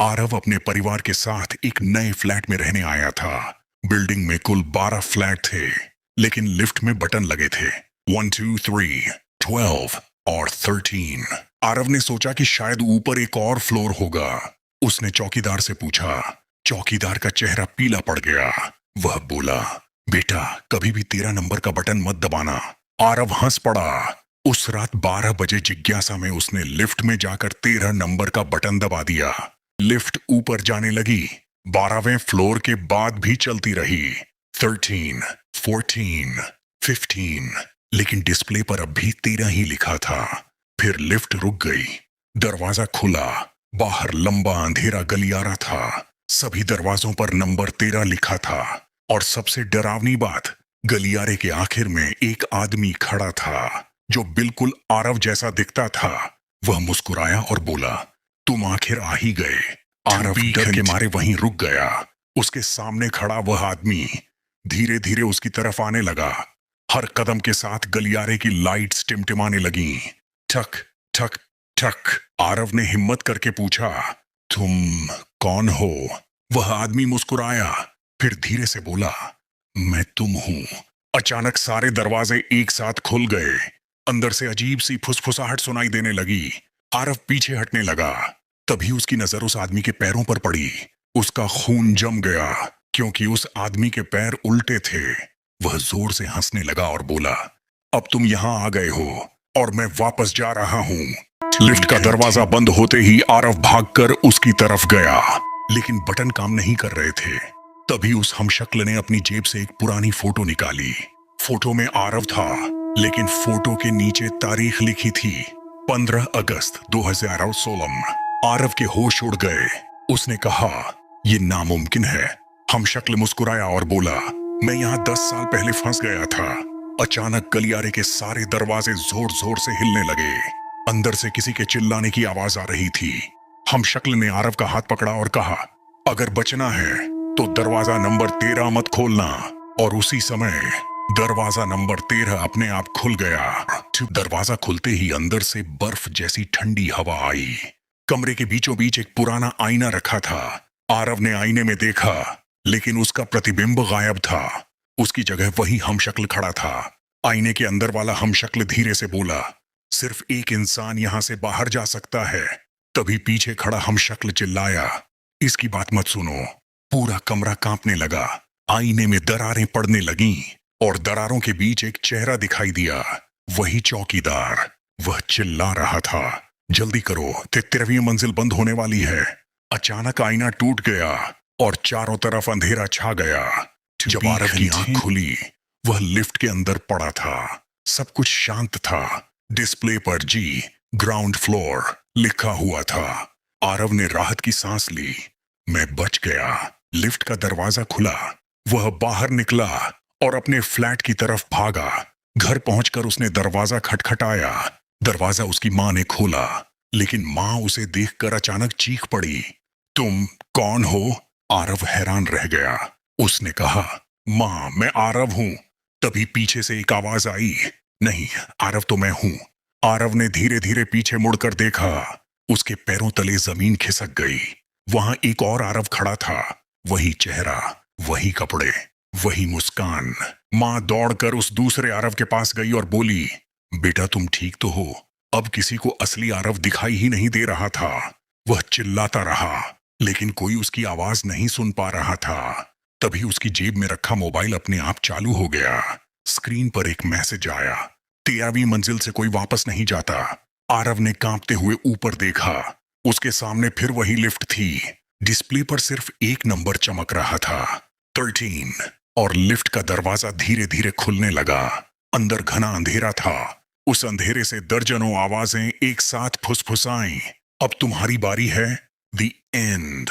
आरव अपने परिवार के साथ एक नए फ्लैट में रहने आया था। बिल्डिंग में कुल 12 फ्लैट थे, लेकिन लिफ्ट में बटन लगे थे 1 2 3 12 और 13। आरव ने सोचा कि शायद ऊपर एक और फ्लोर होगा। उसने चौकीदार से पूछा। चौकीदार का चेहरा पीला पड़ गया। वह बोला, बेटा कभी भी 13 नंबर का बटन मत दबाना। आरव हंस पड़ा। उस रात 12 बजे जिज्ञासा में उसने लिफ्ट में जाकर 13 नंबर का बटन दबा दिया। लिफ्ट ऊपर जाने लगी। 12वें फ्लोर के बाद भी चलती रही। 13, 14, 15, लेकिन डिस्प्ले पर अब भी 13 ही लिखा था। फिर लिफ्ट रुक गई। दरवाजा खुला। बाहर लंबा अंधेरा गलियारा था। सभी दरवाजों पर नंबर 13 लिखा था। और सबसे डरावनी बात, गलियारे के आखिर में एक आदमी खड़ा था जो बिल्कुल आरव जैसा दिखता था। वह मुस्कुराया और बोला, तुम आखिर आ ही गए। आरव डर के मारे वहीं रुक गया। उसके सामने खड़ा वह आदमी धीरे धीरे उसकी तरफ आने लगा। हर कदम के साथ गलियारे की लाइट्स टिमटिमाने लगीं। ठक ठक ठक। आरव ने हिम्मत करके पूछा, तुम कौन हो? वह आदमी मुस्कुराया, फिर धीरे से बोला, मैं तुम हूं। अचानक सारे दरवाजे एक साथ खुल गए। अंदर से अजीब सी फुसफुसाहट सुनाई देने लगी। आरव पीछे हटने लगा। तभी उसकी नजर उस आदमी के पैरों पर पड़ी। उसका खून जम गया, क्योंकि उस आदमी के पैर उल्टे थे। वह जोर से हंसने लगा और बोला, अब तुम यहां आ गए हो और मैं वापस जा रहा हूं। लिफ्ट का दरवाजा बंद होते ही आरव भागकर उसकी तरफ गया, लेकिन बटन काम नहीं कर रहे थे। तभी उस हमशक्ल ने अपनी जेब से एक पुरानी फोटो निकाली। फोटो में आरव था, लेकिन फोटो के नीचे तारीख लिखी थी 15 अगस्त 2016। आरव के होश उड़ गए। उसने कहा, यह नामुमकिन है। हमशक्ल मुस्कुराया और बोला, मैं यहाँ 10 साल पहले फंस गया था। अचानक गलियारे के सारे दरवाजे जोर जोर से हिलने लगे। अंदर से किसी के चिल्लाने की आवाज आ रही थी। हमशक्ल ने आरव का हाथ पकड़ा और कहा, अगर बचना है तो दरवाजा नंबर 13 मत खोलना। और उसी समय दरवाजा नंबर 13 अपने आप खुल गया। दरवाजा खुलते ही अंदर से बर्फ जैसी ठंडी हवा आई। कमरे के बीचों बीच एक पुराना आईना रखा था। आरव ने आईने में देखा, लेकिन उसका प्रतिबिंब गायब था। उसकी जगह वही हमशक्ल खड़ा था। आईने के अंदर वाला हमशक्ल धीरे से बोला, सिर्फ एक इंसान यहां से बाहर जा सकता है। तभी पीछे खड़ा हमशक्ल चिल्लाया, इसकी बात मत सुनो। पूरा कमरा कांपने लगा। आईने में दरारें पड़ने लगीं और दरारों के बीच एक चेहरा दिखाई दिया। वही चौकीदार। वह चिल्ला रहा था, जल्दी करो, 13वीं मंजिल बंद होने वाली है। अचानक आईना टूट गया और चारों तरफ अंधेरा छा गया। जब आरव की आंख खुली, वह लिफ्ट के अंदर पड़ा था। सब कुछ शांत था। डिस्प्ले पर जी ग्राउंड फ्लोर लिखा हुआ था। आरव ने राहत की सांस ली। मैं बच गया। लिफ्ट का दरवाजा खुला। वह बाहर निकला और अपने फ्लैट की तरफ भागा। घर पहुंचकर उसने दरवाजा खटखटाया। दरवाजा उसकी मां ने खोला, लेकिन मां उसे देखकर अचानक चीख पड़ी, तुम कौन हो? आरव हैरान रह गया। उसने कहा, मां मैं आरव हूं। तभी पीछे से एक आवाज आई, नहीं आरव तो मैं हूं। आरव ने धीरे धीरे पीछे मुड़कर देखा। उसके पैरों तले जमीन खिसक गई। वहां एक और आरव खड़ा था। वही चेहरा, वही कपड़े, वही मुस्कान। मां दौड़कर उस दूसरे आरव के पास गई और बोली, बेटा तुम ठीक तो हो? अब किसी को असली आरव दिखाई ही नहीं दे रहा था। वह चिल्लाता रहा, लेकिन कोई उसकी आवाज नहीं सुन पा रहा था। तभी उसकी जेब में रखा मोबाइल अपने आप चालू हो गया। स्क्रीन पर एक मैसेज आया, 13वीं मंजिल से कोई वापस नहीं जाता। आरव ने कांपते हुए ऊपर देखा। उसके सामने फिर वही लिफ्ट थी। डिस्प्ले पर सिर्फ एक नंबर चमक रहा था, 13। और लिफ्ट का दरवाजा धीरे धीरे खुलने लगा। अंदर घना अंधेरा था। उस अंधेरे से दर्जनों आवाजें एक साथ फुसफुसाईं, अब तुम्हारी बारी है। The end.